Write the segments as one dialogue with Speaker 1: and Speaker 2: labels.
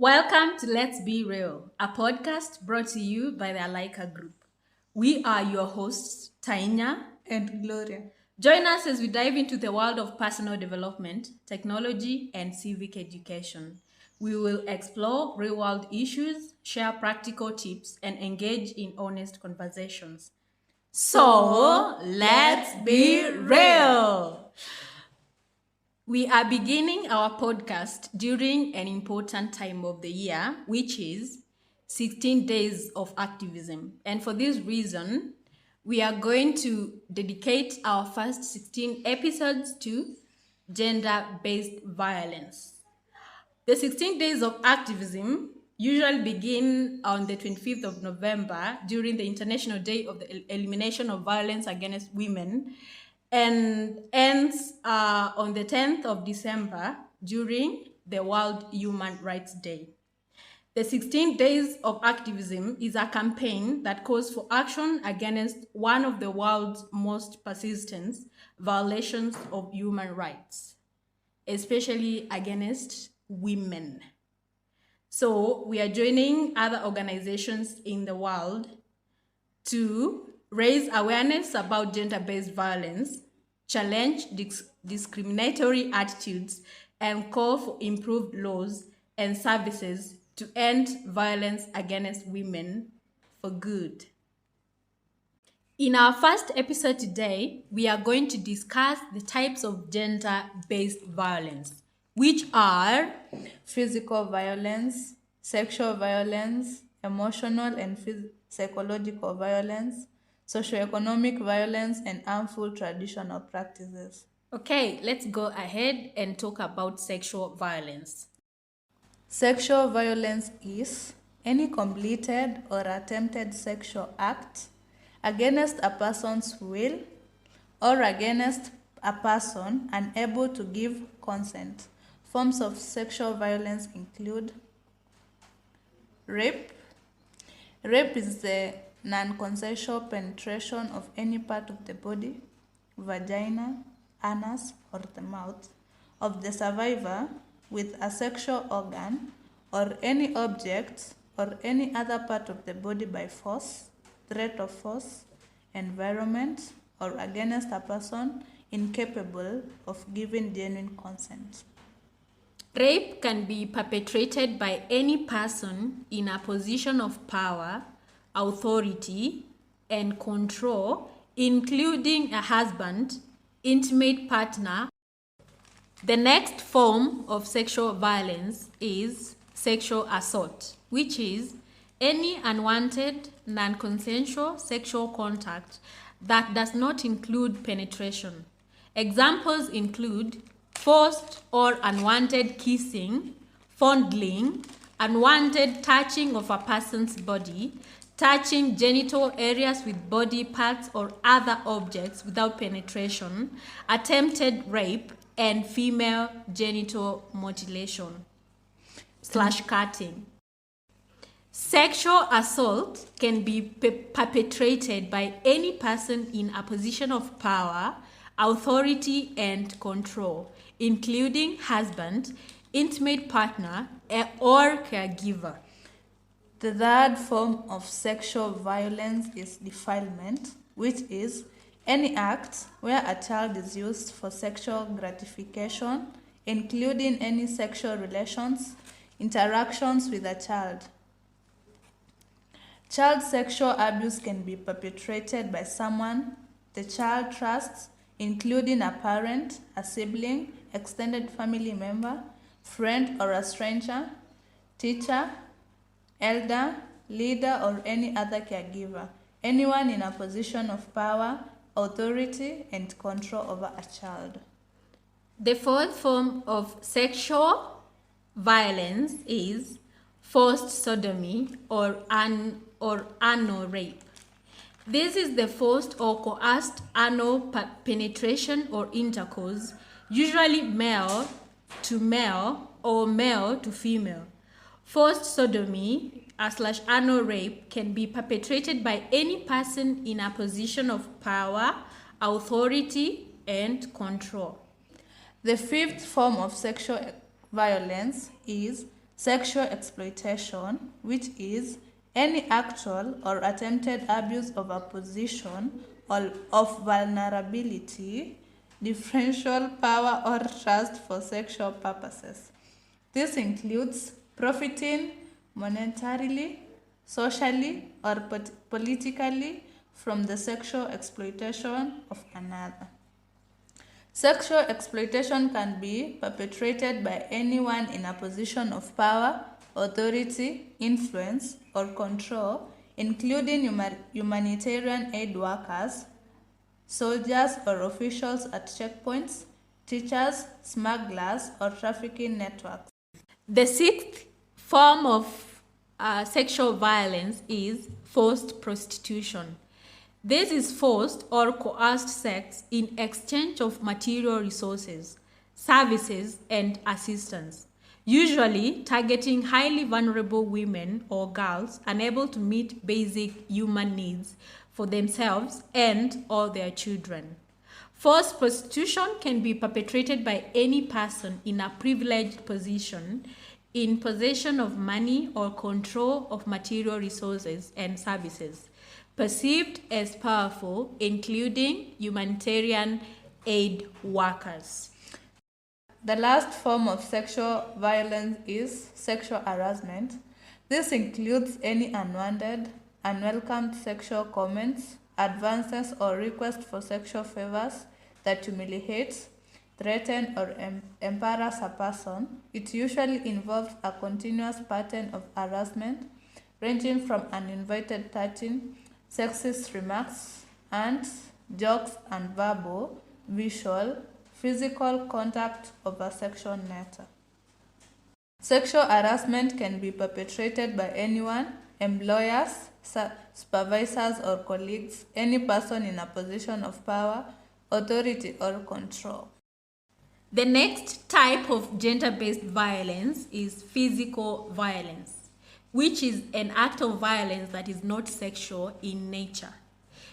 Speaker 1: Welcome to Let's Be Real, a podcast brought to you by the Alaika Group. We are your hosts, Tainya
Speaker 2: and Gloria.
Speaker 1: Join us as we dive into the world of personal development, technology, and civic education. We will explore real world issues, share practical tips, and engage in honest conversations. So, let's be real. We are beginning our podcast during an important time of the year, which is 16 days of activism. And for this reason, we are going to dedicate our first 16 episodes to gender-based violence. The 16 days of activism usually begin on the 25th of November during the International Day of the Elimination of Violence Against Women and ends on the 10th of December during the World Human Rights Day. The 16 Days of Activism is a campaign that calls for action against one of the world's most persistent violations of human rights, especially against women. So we are joining other organizations in the world to raise awareness about gender-based violence, challenge discriminatory attitudes, and call for improved laws and services to end violence against women for good. In our first episode today, we are going to discuss the types of gender-based violence, which are
Speaker 2: physical violence, sexual violence, emotional and psychological violence, socioeconomic violence, and harmful traditional practices.
Speaker 1: Okay, let's go ahead and talk about sexual violence.
Speaker 2: Sexual violence is any completed or attempted sexual act against a person's will or against a person unable to give consent. Forms of sexual violence include rape. Rape is the non-consensual penetration of any part of the body, vagina, anus, or the mouth of the survivor with a sexual organ or any object or any other part of the body by force, threat of force, environment, or against a person incapable of giving genuine consent.
Speaker 1: Rape can be perpetrated by any person in a position of power, authority, and control, including a husband, intimate partner. The next form of sexual violence is sexual assault, which is any unwanted, non-consensual sexual contact that does not include penetration. Examples include forced or unwanted kissing, fondling, unwanted touching of a person's body, touching genital areas with body parts or other objects without penetration, attempted rape, and female genital mutilation / cutting. Sexual assault can be perpetrated by any person in a position of power, authority, and control, including husband, intimate partner, or caregiver.
Speaker 2: The third form of sexual violence is defilement, which is any act where a child is used for sexual gratification, including any sexual relations, interactions with a child. Child sexual abuse can be perpetrated by someone the child trusts, including a parent, a sibling, extended family member, friend or a stranger, teacher, elder, leader, or any other caregiver, anyone in a position of power, authority, and control over a child.
Speaker 1: The fourth form of sexual violence is forced sodomy or anal rape. This is the forced or coerced anal penetration or intercourse, usually male to male or male to female. Forced sodomy / anal rape can be perpetrated by any person in a position of power, authority, and control.
Speaker 2: The fifth form of sexual violence is sexual exploitation, which is any actual or attempted abuse of a position or of vulnerability, differential power or trust for sexual purposes. This includes profiting monetarily, socially, or politically from the sexual exploitation of another. Sexual exploitation can be perpetrated by anyone in a position of power, authority, influence, or control, including humanitarian aid workers, soldiers or officials at checkpoints, teachers, smugglers, or trafficking networks.
Speaker 1: The sixth form of sexual violence is forced prostitution. This is forced or coerced sex in exchange of material resources, services, and assistance, usually targeting highly vulnerable women or girls unable to meet basic human needs for themselves and or their children. Forced prostitution can be perpetrated by any person in a privileged position in possession of money or control of material resources and services, perceived as powerful, including humanitarian aid workers.
Speaker 2: The last form of sexual violence is sexual harassment. This includes any unwanted, unwelcomed sexual comments, advances, or requests for sexual favors that humiliates, threaten, or embarrass a person. It usually involves a continuous pattern of harassment, ranging from uninvited touching, sexist remarks, and jokes and verbal, visual, physical contact of a sexual nature. Sexual harassment can be perpetrated by anyone, employers, supervisors or colleagues, any person in a position of power, authority or control.
Speaker 1: The next type of gender-based violence is physical violence, which is an act of violence that is not sexual in nature.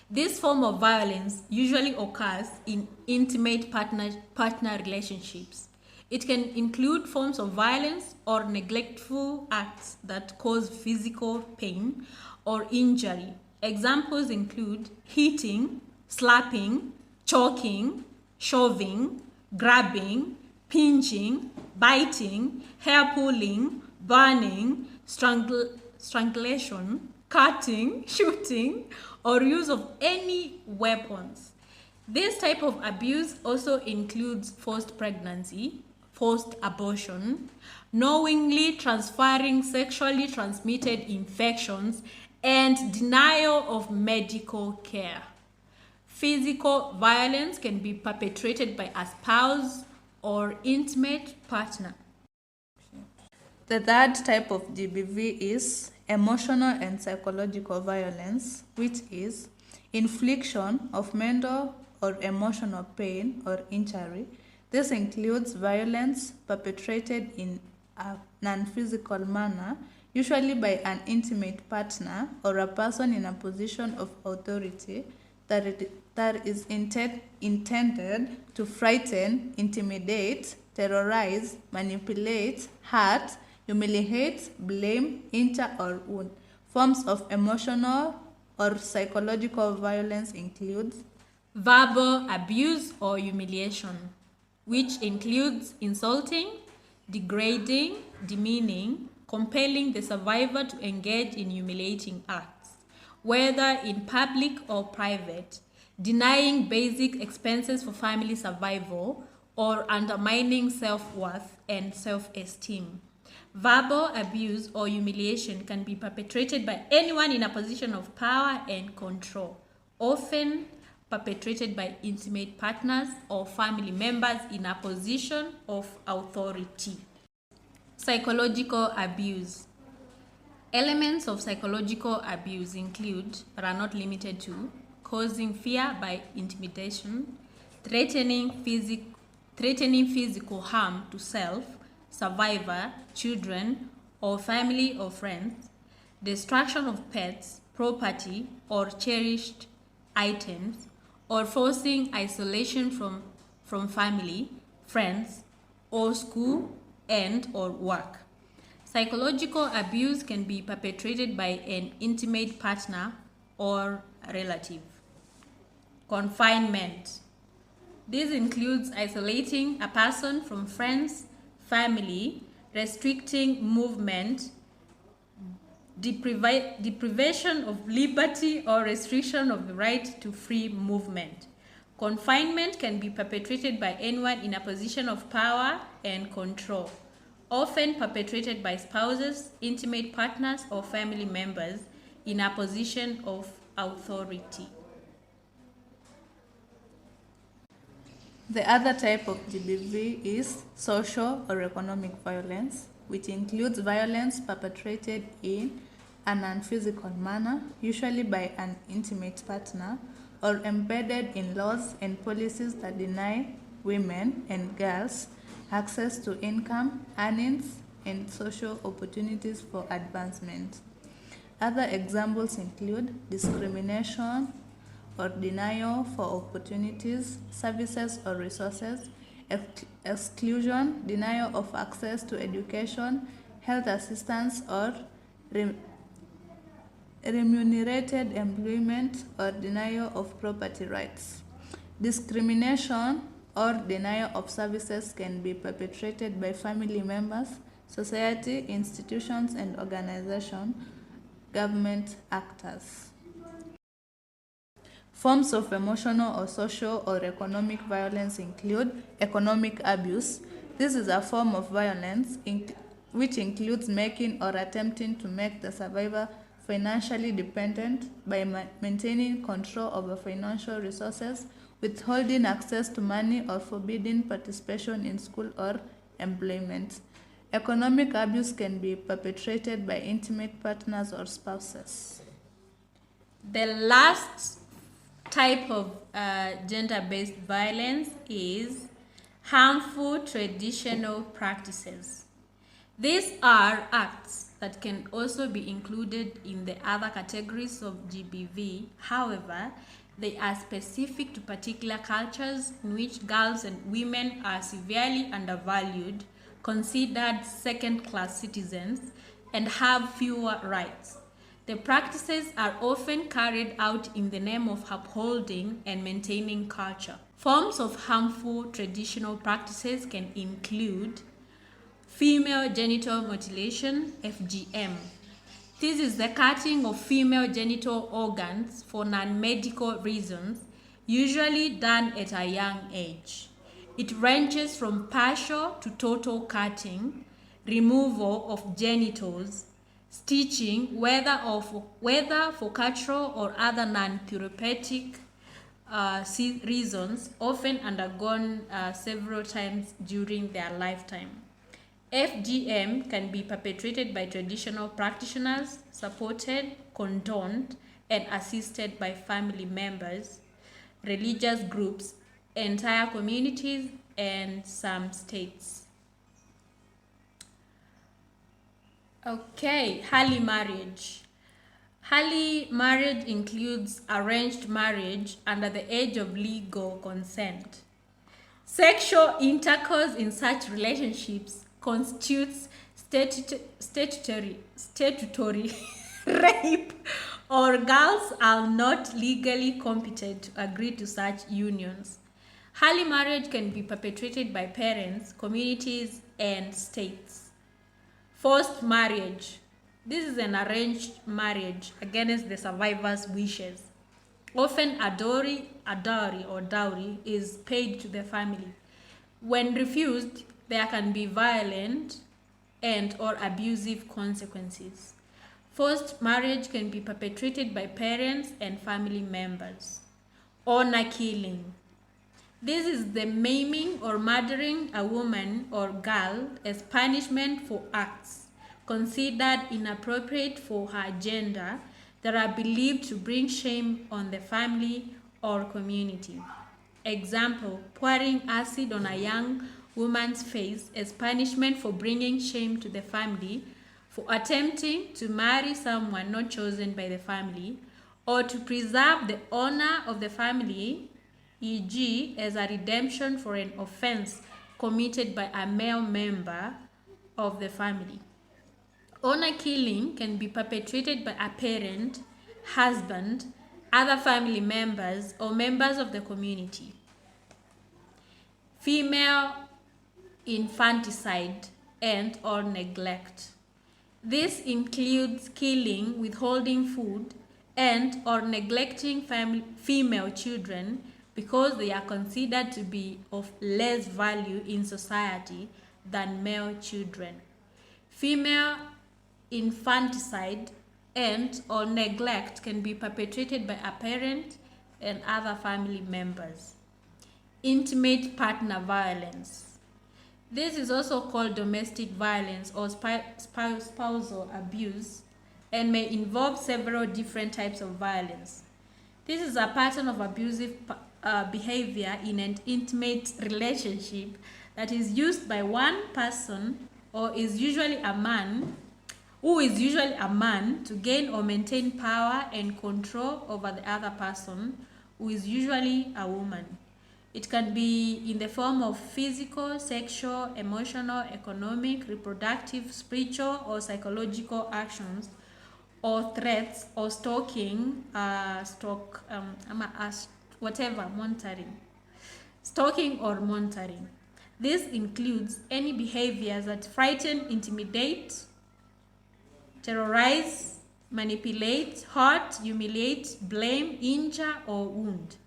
Speaker 1: This form of violence usually occurs in intimate partner relationships. It can include forms of violence or neglectful acts that cause physical pain or injury. Examples include hitting, slapping, choking, shoving, grabbing, pinching, biting, hair pulling, burning, strangulation, cutting, shooting, or use of any weapons. This type of abuse also includes forced pregnancy, forced abortion, knowingly transferring sexually transmitted infections, and denial of medical care. Physical violence can be perpetrated by a spouse or intimate partner.
Speaker 2: The third type of GBV is emotional and psychological violence, which is infliction of mental or emotional pain or injury. This includes violence perpetrated in a non-physical manner, usually by an intimate partner or a person in a position of authority that is intended to frighten, intimidate, terrorize, manipulate, hurt, humiliate, blame, injure, or wound. Forms of emotional or psychological violence include
Speaker 1: verbal abuse or humiliation, which includes insulting, degrading, demeaning, compelling the survivor to engage in humiliating acts, whether in public or private, denying basic expenses for family survival, or undermining self-worth and self-esteem. Verbal abuse or humiliation can be perpetrated by anyone in a position of power and control, often perpetrated by intimate partners or family members in a position of authority. Psychological abuse. Elements of psychological abuse include, but are not limited to, causing fear by intimidation, threatening physical harm to self, survivor, children, or family or friends, destruction of pets, property, or cherished items, or forcing isolation from family, friends, or school and or work. Psychological abuse can be perpetrated by an intimate partner or a relative. Confinement. This includes isolating a person from friends, family, restricting movement, deprivation of liberty, or restriction of the right to free movement. Confinement can be perpetrated by anyone in a position of power and control, often perpetrated by spouses, intimate partners, or family members in a position of authority.
Speaker 2: The other type of GBV is social or economic violence, which includes violence perpetrated in an unphysical manner, usually by an intimate partner, or embedded in laws and policies that deny women and girls access to income, earnings, and social opportunities for advancement. Other examples include discrimination or denial for opportunities, services, or resources, exclusion, denial of access to education, health assistance, or remunerated employment, or denial of property rights. Discrimination or denial of services can be perpetrated by family members, society, institutions and organizations, government actors. Forms of emotional or social or economic violence include economic abuse. This is a form of violence which includes making or attempting to make the survivor financially dependent by maintaining control over financial resources, withholding access to money, or forbidding participation in school or employment. Economic abuse can be perpetrated by intimate partners or spouses.
Speaker 1: The last type of gender-based violence is harmful traditional practices. These are acts that can also be included in the other categories of GBV. However, they are specific to particular cultures in which girls and women are severely undervalued, considered second-class citizens, and have fewer rights. The practices are often carried out in the name of upholding and maintaining culture. Forms of harmful traditional practices can include female genital mutilation, FGM. This is the cutting of female genital organs for non-medical reasons, usually done at a young age. It ranges from partial to total cutting, removal of genitals, stitching, whether for cultural or other non-therapeutic reasons, often undergone several times during their lifetime. FGM can be perpetrated by traditional practitioners, supported, condoned, and assisted by family members, religious groups, entire communities, and some states. Okay, early marriage. Early marriage includes arranged marriage under the age of legal consent. Sexual intercourse in such relationships constitutes statutory rape, or girls are not legally competent to agree to such unions. Early marriage can be perpetrated by parents, communities, and states. Forced marriage. This is an arranged marriage against the survivor's wishes. Often a dowry is paid to the family. When refused, there can be violent and or abusive consequences. Forced marriage can be perpetrated by parents and family members. Honor killing. This is the maiming or murdering a woman or girl as punishment for acts considered inappropriate for her gender that are believed to bring shame on the family or community. Example, pouring acid on a young woman's face as punishment for bringing shame to the family for attempting to marry someone not chosen by the family, or to preserve the honor of the family, e.g., as a redemption for an offense committed by a male member of the family. Honor killing can be perpetrated by a parent, husband, other family members, or members of the community. Female infanticide and or neglect. This includes killing, withholding food, and or neglecting female children because they are considered to be of less value in society than male children. Female infanticide and or neglect can be perpetrated by a parent and other family members. Intimate partner violence. This is also called domestic violence or spousal abuse and may involve several different types of violence. This is a pattern of abusive behavior in an intimate relationship that is used by one person or is usually a man, who is usually a man, to gain or maintain power and control over the other person, who is usually a woman. It can be in the form of physical, sexual, emotional, economic, reproductive, spiritual, or psychological actions, or threats, or stalking, monitoring. Stalking or monitoring. This includes any behaviors that frighten, intimidate, terrorize, manipulate, hurt, humiliate, blame, injure, or wound.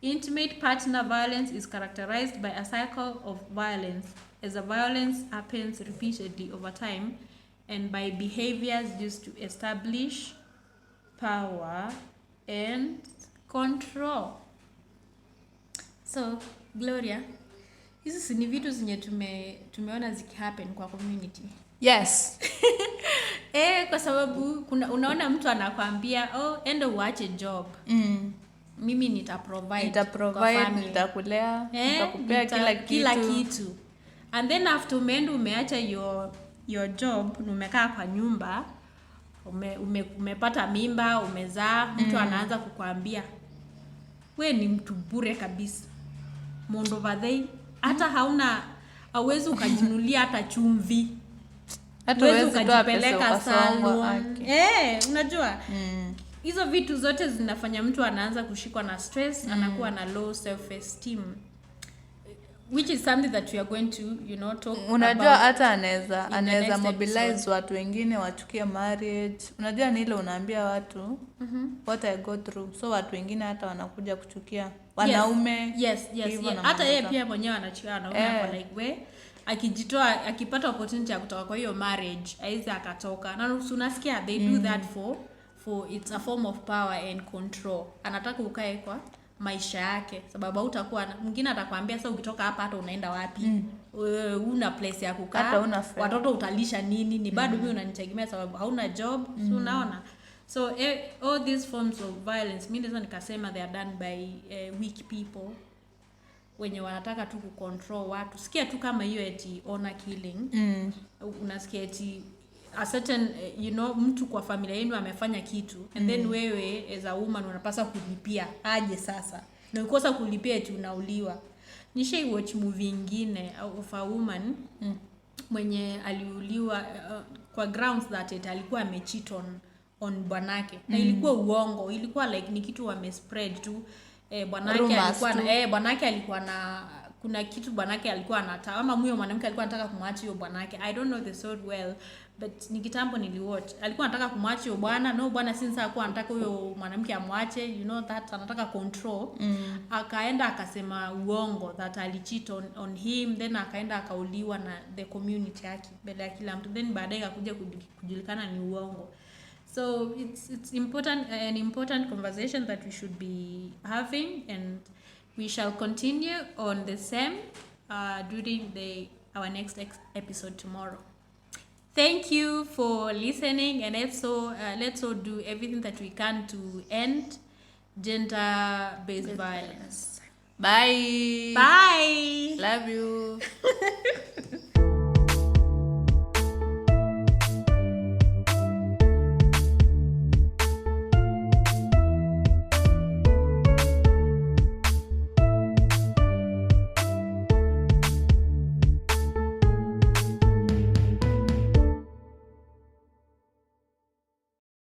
Speaker 1: Intimate partner violence is characterized by a cycle of violence, as the violence happens repeatedly over time, and by behaviors used to establish power and control. So, Gloria, hizi ni vitu zenye tumeona zikihappen kwa community.
Speaker 2: Yes.
Speaker 1: Kwa sababu unaona mtu anakwambia, enda uache job. Mimi nitaprovide kwa family,
Speaker 2: nitakulea, nitakupea kila kitu.
Speaker 1: And then after umeacha your job, umekaa kwa nyumba, umepata mimba, umezaa, mtu anaanza kukwambia, we ni mtu bure kabisa. Mondo vadhei, hata hauwezi ukajinulia hata chumvi.
Speaker 2: Hata uwezi
Speaker 1: ukajipeleka salon. Unajua? Hizo vitu zote zinafanya mtu anaanza kushikwa na stress, anakuwa na low self esteem, which is something that we are going to talk
Speaker 2: unajua hata anaweza mobilize watu wengine wachukie marriage. Unajua ni ile unaambia watu what I go through, so watu wengine hata wanakuja kuchukia wanaume.
Speaker 1: Yes. Hata yeye pia mwenyewe anachukia wanaume kwa like we akijitoa, akipata opportunity ya kutoka kwa hiyo marriage aizi akatoka, na unasikia they do that for it's a form of power and control. Anataka ukae kwa maisha yake, sababu utakuwa mwingine atakwambia sasa ukitoka hapa hata unaenda wapi? Una place ya kukaa, watoto utalisha nini? Ni bado mimi unanitegemea sababu hauna job. So unaona, so all these forms of violence mimi naweza nikasema they are done by weak people wenye wanataka tu kucontrol watu. Sikia tu kama hiyo eti honor killing. Unasikia eti a certain mtu kwa familia yenu amefanya kitu and then wewe as a woman unapaswa kulipia aje sasa, na ukikosa kulipia eti unauliwa. Nishai watch movie nyingine of a woman mwenye aliuliwa kwa grounds that it alikuwa amecheat on bwanake, na ilikuwa uongo, ilikuwa like ni kitu wamespread tu. Bwanake alikuwa na kuna kitu bwanake alikuwa anataka, ama huyo mwanamke alikuwa anataka kumwacha huyo bwanake. I don't know the story well, but ni kitambo niliwatch. Alikuwa anataka kumwacha huyo bwana, no bwana since alikuwa anataka huyo mwanamke amwache, that anataka control. Akaenda akasema uongo that alicheat on him, then akaenda akauliwa na the community yake mbele ya kila mtu, then baadaye akakuja kujulikana ni uongo. So it's important, an important conversation that we should be having, and we shall continue on the same during our next episode tomorrow. Thank you for listening, and let's all do everything that we can to end gender-based violence.
Speaker 2: Bye.
Speaker 1: Bye.
Speaker 2: Love you.